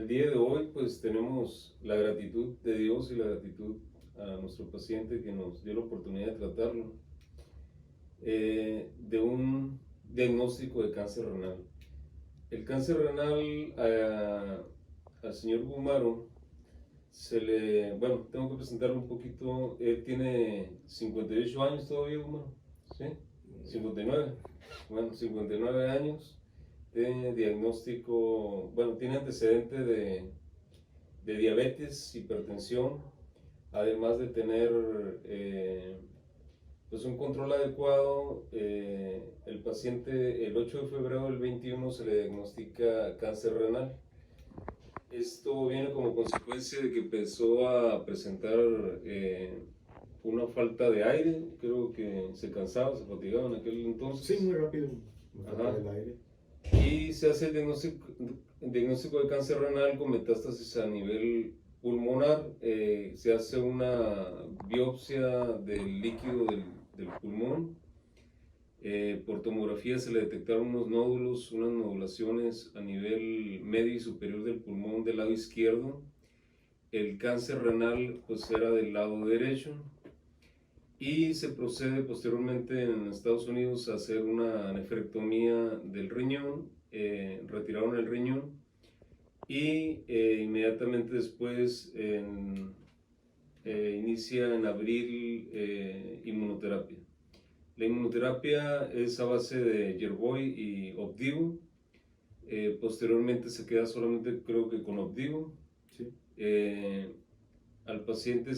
El día de hoy pues tenemos la gratitud de Dios y la gratitud a nuestro paciente que nos dio la oportunidad de tratarlo, de un diagnóstico de cáncer renal. El cáncer renal al señor Gumaro tengo que presentarlo un poquito. Él tiene 58 años todavía, Gumaro, ¿sí? 59. Bueno, 59 años. Tiene diagnóstico, tiene antecedente de diabetes, hipertensión, además de tener pues un control adecuado. El paciente el 8 de febrero del 21 se le diagnostica cáncer renal. Esto viene como consecuencia de que empezó a presentar una falta de aire. Creo que se cansaba, se fatigaba en aquel entonces. Sí, muy rápido. El aire. Y se hace el diagnóstico de cáncer renal con metástasis a nivel pulmonar. Se hace una biopsia del líquido del pulmón. Por tomografía se le detectaron unos nódulos, unas nodulaciones a nivel medio y superior del pulmón del lado izquierdo. El cáncer renal pues era del lado derecho. Y se procede posteriormente en Estados Unidos a hacer una nefrectomía del riñón. Retiraron el riñón y inmediatamente después inicia en abril inmunoterapia. La inmunoterapia es a base de Yervoy y Opdivo. Posteriormente se queda solamente, creo que con Opdivo. Sí. Al paciente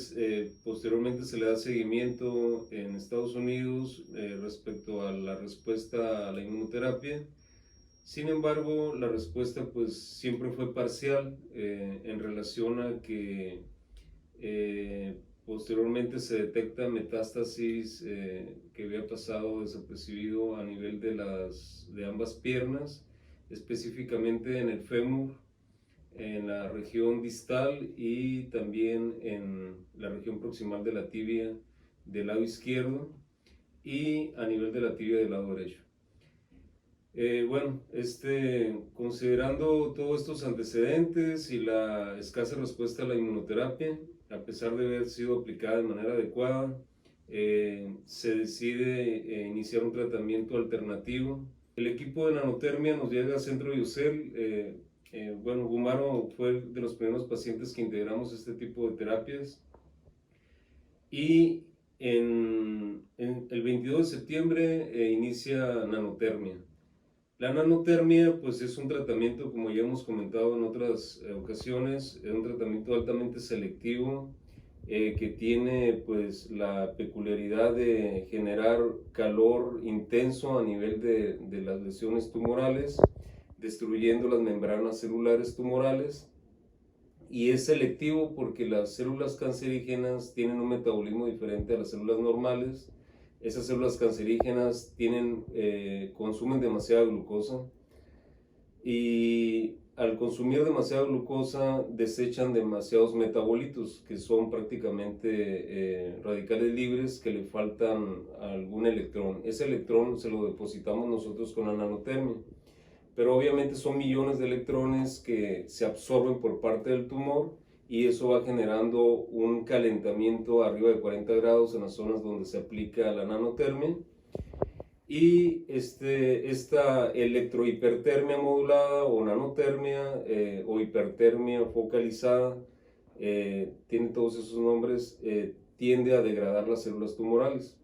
posteriormente se le da seguimiento en Estados Unidos respecto a la respuesta a la inmunoterapia. Sin embargo, la respuesta pues siempre fue parcial en relación a que posteriormente se detecta metástasis que había pasado desapercibido a nivel de ambas piernas, específicamente en el fémur, en la región distal y también en la región proximal de la tibia del lado izquierdo y a nivel de la tibia del lado derecho. Considerando todos estos antecedentes y la escasa respuesta a la inmunoterapia, a pesar de haber sido aplicada de manera adecuada, se decide iniciar un tratamiento alternativo. El equipo de nanotermia nos llega al centro de UCEL. Gumaro fue de los primeros pacientes que integramos este tipo de terapias. Y el 22 de septiembre inicia nanotermia. La nanotermia pues es un tratamiento, como ya hemos comentado en otras ocasiones, es un tratamiento altamente selectivo que tiene pues la peculiaridad de generar calor intenso a nivel de las lesiones tumorales, destruyendo las membranas celulares tumorales, y es selectivo porque las células cancerígenas tienen un metabolismo diferente a las células normales. Esas células cancerígenas consumen demasiada glucosa y al consumir demasiada glucosa desechan demasiados metabolitos que son prácticamente radicales libres que le faltan algún electrón. Ese electrón se lo depositamos nosotros con la nanotermia, pero obviamente son millones de electrones que se absorben por parte del tumor y eso va generando un calentamiento arriba de 40 grados en las zonas donde se aplica la nanotermia. Y esta electrohipertermia modulada o nanotermia o hipertermia focalizada, tiene todos esos nombres, tiende a degradar las células tumorales.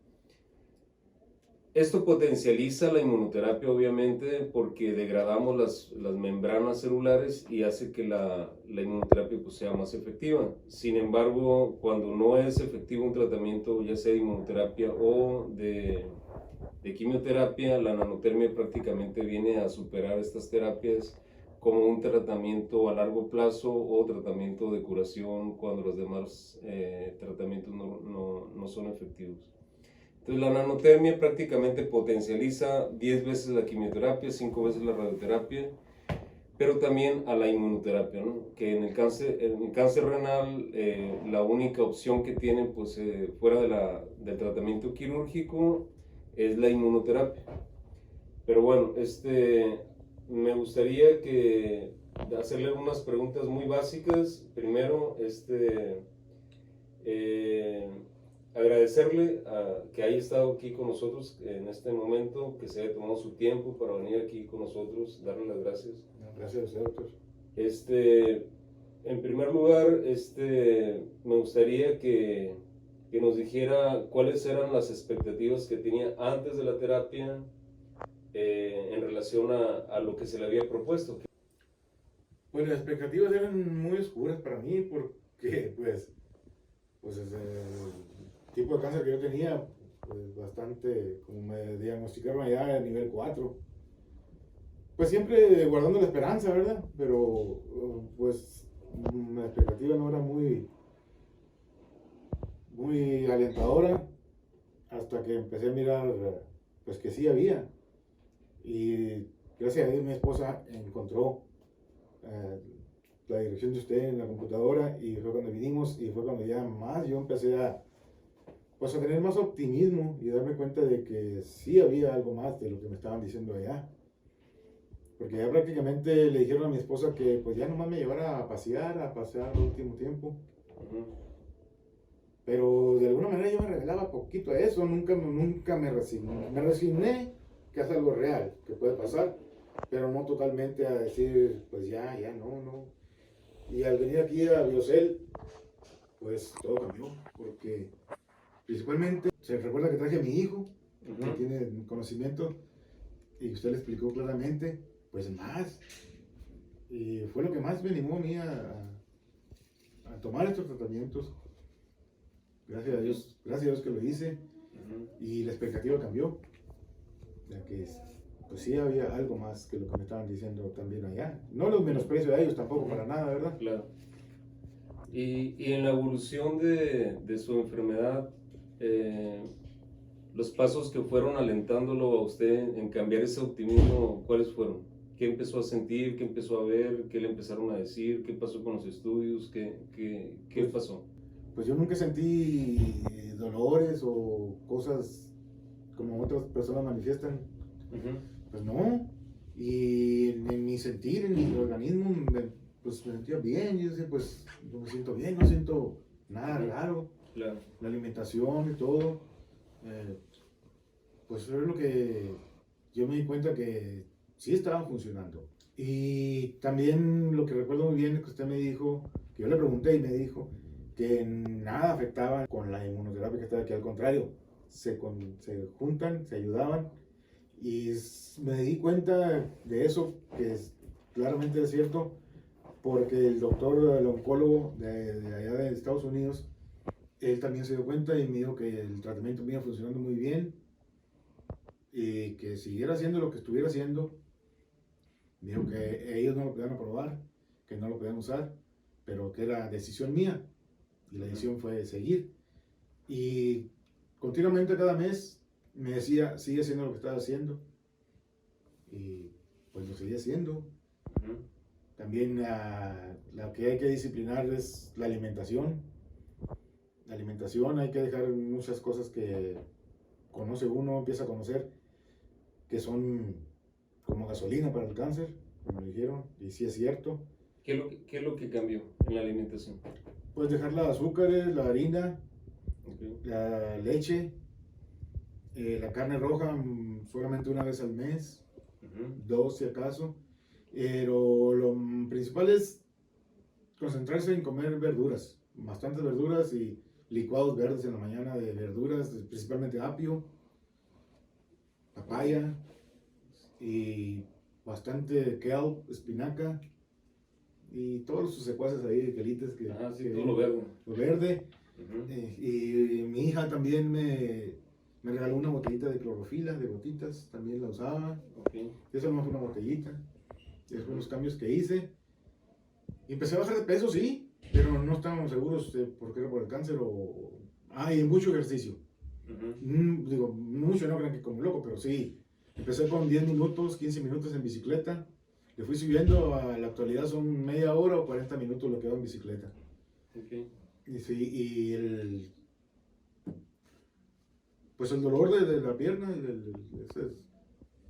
Esto potencializa la inmunoterapia obviamente porque degradamos las membranas celulares y hace que la inmunoterapia pues, sea más efectiva. Sin embargo, cuando no es efectivo un tratamiento ya sea de inmunoterapia o de quimioterapia, la nanotermia prácticamente viene a superar estas terapias como un tratamiento a largo plazo o tratamiento de curación cuando los demás tratamientos no son efectivos. Entonces la nanotermia prácticamente potencializa 10 veces la quimioterapia, 5 veces la radioterapia, pero también a la inmunoterapia, ¿no? Que en el cáncer renal la única opción que tienen pues, fuera del tratamiento quirúrgico es la inmunoterapia. Pero bueno, me gustaría que hacerle algunas preguntas muy básicas. Primero, agradecerle que haya estado aquí con nosotros en este momento, que se haya tomado su tiempo para venir aquí con nosotros, darle las gracias. Gracias a usted, doctor. En primer lugar, me gustaría que nos dijera cuáles eran las expectativas que tenía antes de la terapia en relación a lo que se le había propuesto. Pues las expectativas eran muy oscuras para mí porque pues el tipo de cáncer que yo tenía, pues bastante, como me diagnosticaron allá a nivel 4. Pues siempre guardando la esperanza, ¿verdad? Pero pues la expectativa no era muy alentadora hasta que empecé a mirar pues que sí había. Y gracias a Dios mi esposa encontró la dirección de usted en la computadora y fue cuando vinimos y fue cuando ya más yo empecé pues a tener más optimismo y darme cuenta de que sí había algo más de lo que me estaban diciendo allá. Porque ya prácticamente le dijeron a mi esposa que pues ya nomás me llevara a pasear el último tiempo. Pero de alguna manera yo me revelaba poquito a eso, nunca me resigné. Me resigné que es algo real, que puede pasar, pero no totalmente a decir, pues ya, no. Y al venir aquí a Biocel, pues todo cambió, porque principalmente se recuerda que traje a mi hijo, que tiene conocimiento, y usted le explicó claramente, pues más. Y fue lo que más me animó a mí a tomar estos tratamientos. Gracias a Dios que lo hice. Y la expectativa cambió. Ya que pues sí había algo más que lo que me estaban diciendo también allá. No los menosprecio a ellos tampoco para nada, ¿verdad? Claro. Y en la evolución de su enfermedad, los pasos que fueron alentándolo a usted en cambiar ese optimismo, ¿cuáles fueron? ¿Qué empezó a sentir? ¿Qué empezó a ver? ¿Qué le empezaron a decir? ¿Qué pasó con los estudios? ¿Qué pasó? Pues yo nunca sentí dolores o cosas como otras personas manifiestan. Pues no. Y en mi sentir, en mi organismo, pues me sentía bien. Yo decía, pues yo me siento bien, no siento nada raro. Claro. La alimentación y todo. Pues eso es lo que yo me di cuenta que sí estaban funcionando. Y también lo que recuerdo muy bien es que usted me dijo, que yo le pregunté y me dijo que nada afectaba con la inmunoterapia que estaba aquí, al contrario, se juntan, se ayudaban. Y me di cuenta de eso, que claramente es cierto, porque el doctor, el oncólogo de allá de Estados Unidos, él también se dio cuenta y me dijo que el tratamiento me iba funcionando muy bien y que siguiera haciendo lo que estuviera haciendo. Me dijo que ellos no lo podían aprobar, que no lo podían usar, pero que era decisión mía y la decisión fue seguir. Y continuamente cada mes me decía, sigue haciendo lo que estás haciendo. Y pues lo seguí haciendo. También la que hay que disciplinar es la alimentación. La alimentación, hay que dejar muchas cosas que conoce uno, empieza a conocer, que son como gasolina para el cáncer, como me dijeron, y sí es cierto. ¿Qué es lo que cambió en la alimentación? Pues dejar los azúcares, la harina, la leche, la carne roja solamente una vez al mes, 2 si acaso. Pero lo principal es concentrarse en comer verduras, bastantes verduras y licuados verdes en la mañana de verduras, principalmente apio, papaya y bastante kale, espinaca y todos sus secuaces ahí, quelites que todo lo verde. Lo verde. Y mi hija también me regaló una botellita de clorofila, de gotitas, también la usaba. Eso no fue una botellita. Esos fueron los cambios que hice. Y empecé a bajar de peso, sí, pero no estábamos seguros de por qué era por el cáncer o... y mucho ejercicio. Digo, mucho, no crean que como loco, pero sí. Empecé con 10 minutos, 15 minutos en bicicleta. Le fui subiendo, a la actualidad son media hora o 40 minutos lo que hago en bicicleta. Y sí, pues el dolor de la pierna,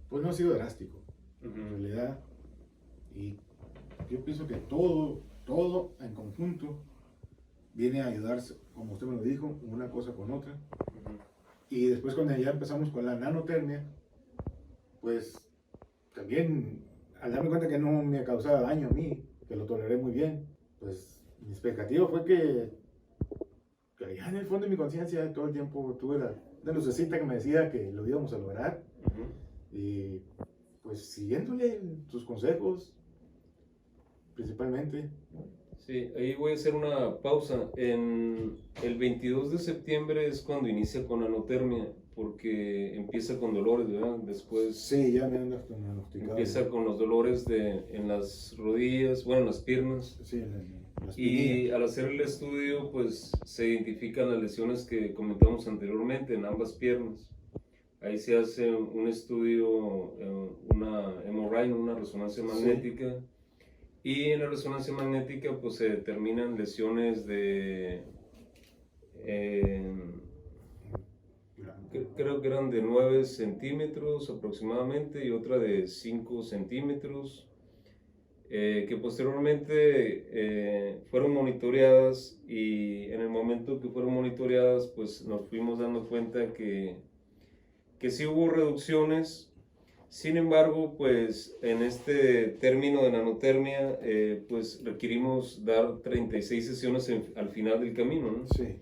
pues no ha sido drástico, en realidad. Y yo pienso que todo en conjunto viene a ayudarse, como usted me lo dijo, una cosa con otra. Y después cuando ya empezamos con la nanotermia, pues también al darme cuenta que no me causaba daño a mí, que lo toleré muy bien, pues mi expectativa fue que ya en el fondo de mi conciencia todo el tiempo tuve la lucecita que me decía que lo íbamos a lograr. Y pues siguiéndole sus consejos, principalmente. Sí, ahí voy a hacer una pausa. El 22 de septiembre es cuando inicia con anotermia, porque empieza con dolores, ¿verdad? Después Sí, ya me han diagnosticado. empieza con los dolores en las rodillas, bueno, en las piernas. Sí, en la Y espinilla. al hacer el estudio, pues se identifican las lesiones que comentamos anteriormente en ambas piernas. Ahí se hace un estudio, una MRI, una resonancia magnética. Y en la resonancia magnética pues se determinan lesiones de, creo que eran de 9 centímetros aproximadamente y otra de 5 centímetros, que posteriormente fueron monitoreadas, y en el momento que fueron monitoreadas pues nos fuimos dando cuenta que sí hubo reducciones. Sin embargo, pues en este término de nanotermia, pues requerimos dar 36 sesiones al final del camino, ¿no? Sí.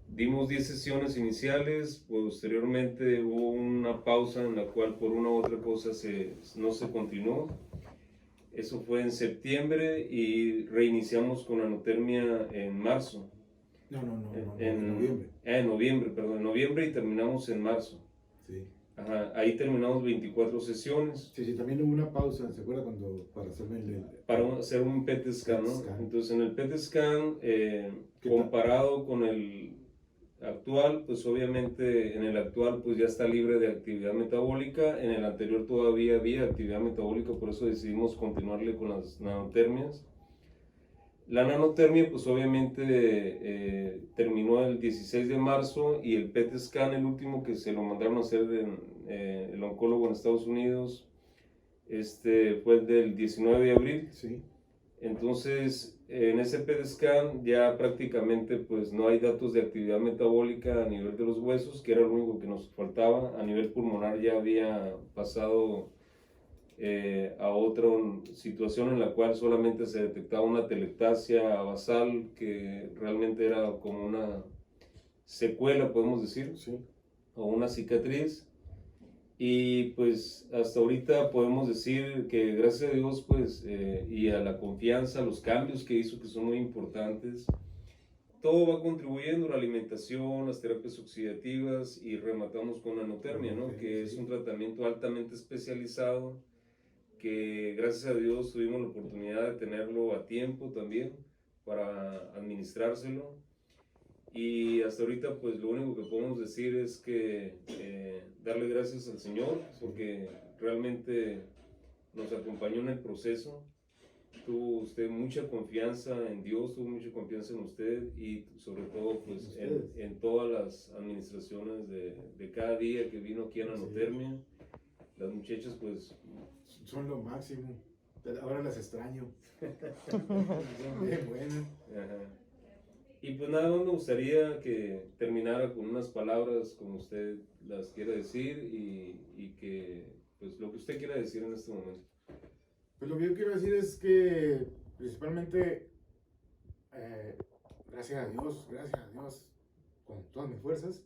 Dimos 10 sesiones iniciales, posteriormente hubo una pausa en la cual por una u otra cosa no se continuó. Eso fue en septiembre y reiniciamos con nanotermia en marzo. En noviembre. En noviembre, perdón, en noviembre, y terminamos en marzo. Sí. Ajá, ahí terminamos 24 sesiones. Sí, también hubo una pausa, ¿se acuerda? Para hacerme para hacer un PET scan, ¿no? Entonces en el PET scan, comparado con el actual, pues obviamente en el actual pues ya está libre de actividad metabólica, en el anterior todavía había actividad metabólica, por eso decidimos continuarle con las nanotermias. La nanotermia pues obviamente terminó el 16 de marzo, y el PET scan, el último que se lo mandaron a hacer el oncólogo en Estados Unidos, fue el del 19 de abril. Sí. Entonces, en ese PET scan ya prácticamente pues no hay datos de actividad metabólica a nivel de los huesos, que era lo único que nos faltaba. A nivel pulmonar ya había pasado a otra situación en la cual solamente se detectaba una telectasia basal, que realmente era como una secuela, podemos decir, Sí. o una cicatriz. Y pues hasta ahorita podemos decir que gracias a Dios pues y a la confianza, los cambios que hizo, que son muy importantes, todo va contribuyendo, la alimentación, las terapias oxidativas, y rematamos con nanotermia, ¿no? Que es un tratamiento altamente especializado, que gracias a Dios tuvimos la oportunidad de tenerlo a tiempo también para administrárselo. Y hasta ahorita pues lo único que podemos decir es que darle gracias al Señor, porque realmente nos acompañó en el proceso. Tuvo usted mucha confianza en Dios, tuvo mucha confianza en usted, y sobre todo pues en todas las administraciones de cada día que vino aquí a Nanotermia. Las muchachas pues son lo máximo, ahora las extraño. Son bien buenas. Ajá. Y pues nada más me gustaría que terminara con unas palabras como usted las quiera decir, y que pues lo que usted quiera decir en este momento. Pues lo que yo quiero decir es que principalmente gracias a Dios, con todas mis fuerzas.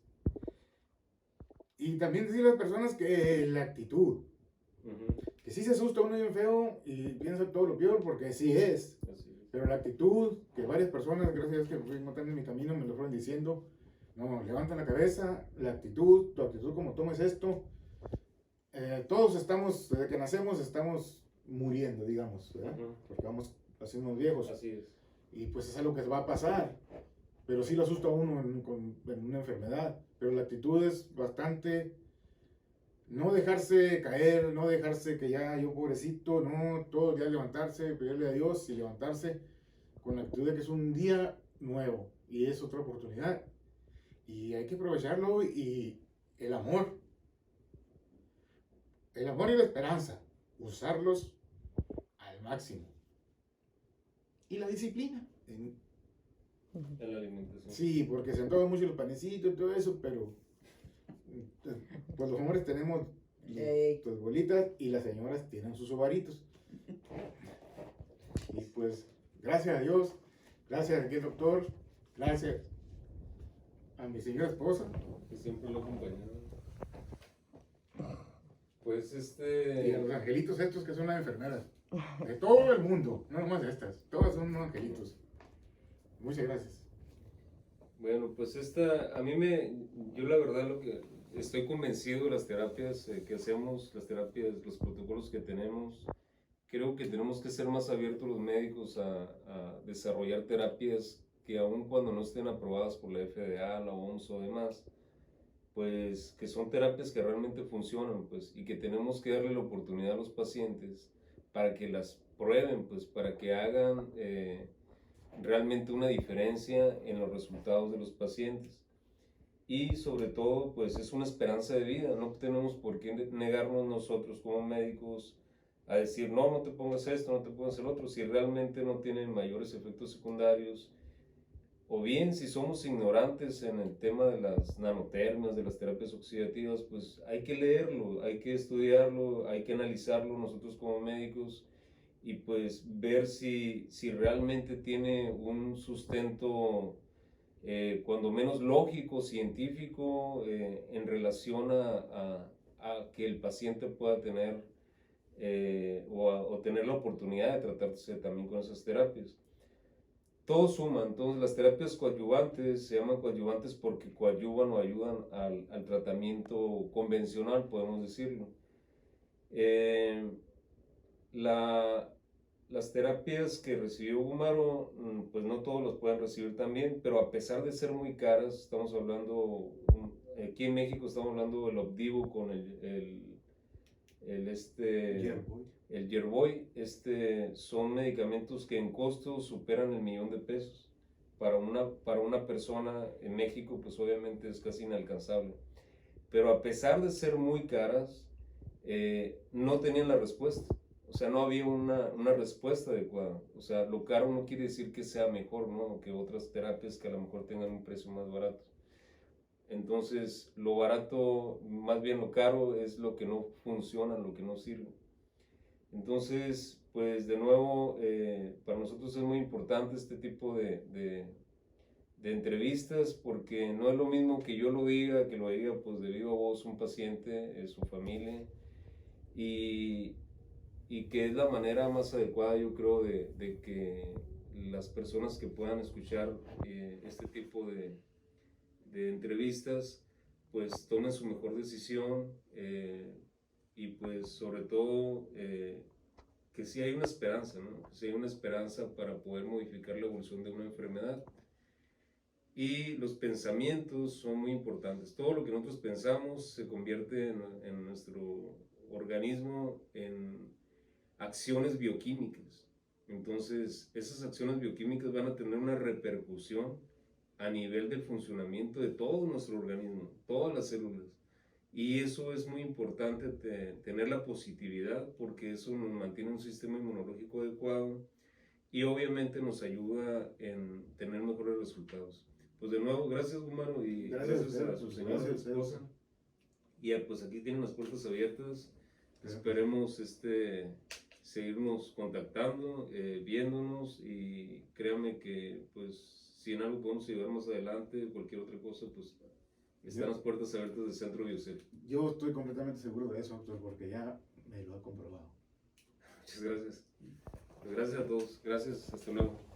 Y también decirle a las personas que la actitud, que sí se asusta uno bien feo y piensa todo lo peor, porque sí es. Pero la actitud, que varias personas, gracias a Dios que me fui encontrando en mi camino, me lo fueron diciendo: no, levanta la cabeza, la actitud, tu actitud como tomes esto. Todos estamos, desde que nacemos, estamos muriendo, digamos, ¿verdad? Porque vamos haciendo viejos. Así es. Y pues es algo que va a pasar, pero sí lo asusta a uno en una enfermedad. Pero la actitud es bastante, no dejarse caer, no dejarse que ya yo pobrecito, no, todo el día levantarse, pedirle a Dios y levantarse con la actitud de que es un día nuevo y es otra oportunidad. Y hay que aprovecharlo, y el amor y la esperanza, usarlos al máximo. y la disciplina. En la alimentación. Sí, porque se antojan mucho los panecitos y todo eso, pero pues los hombres tenemos sus bolitas y las señoras tienen sus ovaritos. Y pues, gracias a Dios, gracias aquí al doctor, gracias a mi señora esposa. Que siempre lo acompañaba. Pues Y a los angelitos estos que son las enfermeras. De todo el mundo, no nomás estas. Todas son unos angelitos. Muchas gracias. Bueno, pues yo la verdad lo que estoy convencido de las terapias que hacemos, las terapias, los protocolos que tenemos, creo que tenemos que ser más abiertos los médicos a desarrollar terapias que aun cuando no estén aprobadas por la FDA, la OMS o demás, pues que son terapias que realmente funcionan, pues, y que tenemos que darle la oportunidad a los pacientes para que las prueben, pues, para que hagan realmente una diferencia en los resultados de los pacientes. Y sobre todo, pues es una esperanza de vida. No tenemos por qué negarnos nosotros como médicos a decir, no, no te pongas esto, no te pongas el otro, si realmente no tienen mayores efectos secundarios. O bien, si somos ignorantes en el tema de las nanotermias, de las terapias oxidativas, pues hay que leerlo, hay que estudiarlo, hay que analizarlo nosotros como médicos y pues ver si realmente tiene un sustento, cuando menos lógico, científico, en relación a que el paciente pueda tener o tener la oportunidad de tratarse también con esas terapias. Todo suma, entonces las terapias coadyuvantes se llaman coadyuvantes porque coadyuvan o ayudan al tratamiento convencional, podemos decirlo. Las terapias que recibió Gumaro, pues no todos los pueden recibir también, pero a pesar de ser muy caras, estamos hablando, aquí en México estamos hablando del Opdivo con el Yervoy, son medicamentos que en costo superan el $1,000,000. Para una persona en México, pues obviamente es casi inalcanzable. Pero a pesar de ser muy caras, no tenían la respuesta. O sea, no había una respuesta adecuada. O sea, lo caro no quiere decir que sea mejor, ¿no?, que otras terapias que a lo mejor tengan un precio más barato. Entonces, lo barato, más bien lo caro, es lo que no funciona, lo que no sirve. Entonces, pues de nuevo, para nosotros es muy importante este tipo de entrevistas, porque no es lo mismo que yo lo diga, que lo diga pues de viva voz un paciente, su familia, y que es la manera más adecuada, yo creo, de que las personas que puedan escuchar este tipo de entrevistas, pues tomen su mejor decisión, y pues sobre todo que sí hay una esperanza, ¿no? Que sí hay una esperanza para poder modificar la evolución de una enfermedad. Y los pensamientos son muy importantes. Todo lo que nosotros pensamos se convierte en nuestro organismo en acciones bioquímicas. Entonces, esas acciones bioquímicas van a tener una repercusión a nivel del funcionamiento de todo nuestro organismo, todas las células. Y eso es muy importante, tener la positividad, porque eso nos mantiene un sistema inmunológico adecuado y obviamente nos ayuda en tener mejores resultados. Pues de nuevo, gracias Gumaro, y gracias a su señora esposa. Y pues aquí tienen las puertas abiertas. Esperemos seguirnos contactando, viéndonos, y créanme que pues si en algo podemos ayudar más adelante, cualquier otra cosa, pues están las puertas abiertas del Centro Biocel. Yo estoy completamente seguro de eso, doctor, porque ya me lo ha comprobado. Muchas gracias. Pues gracias a todos. Gracias. Hasta luego.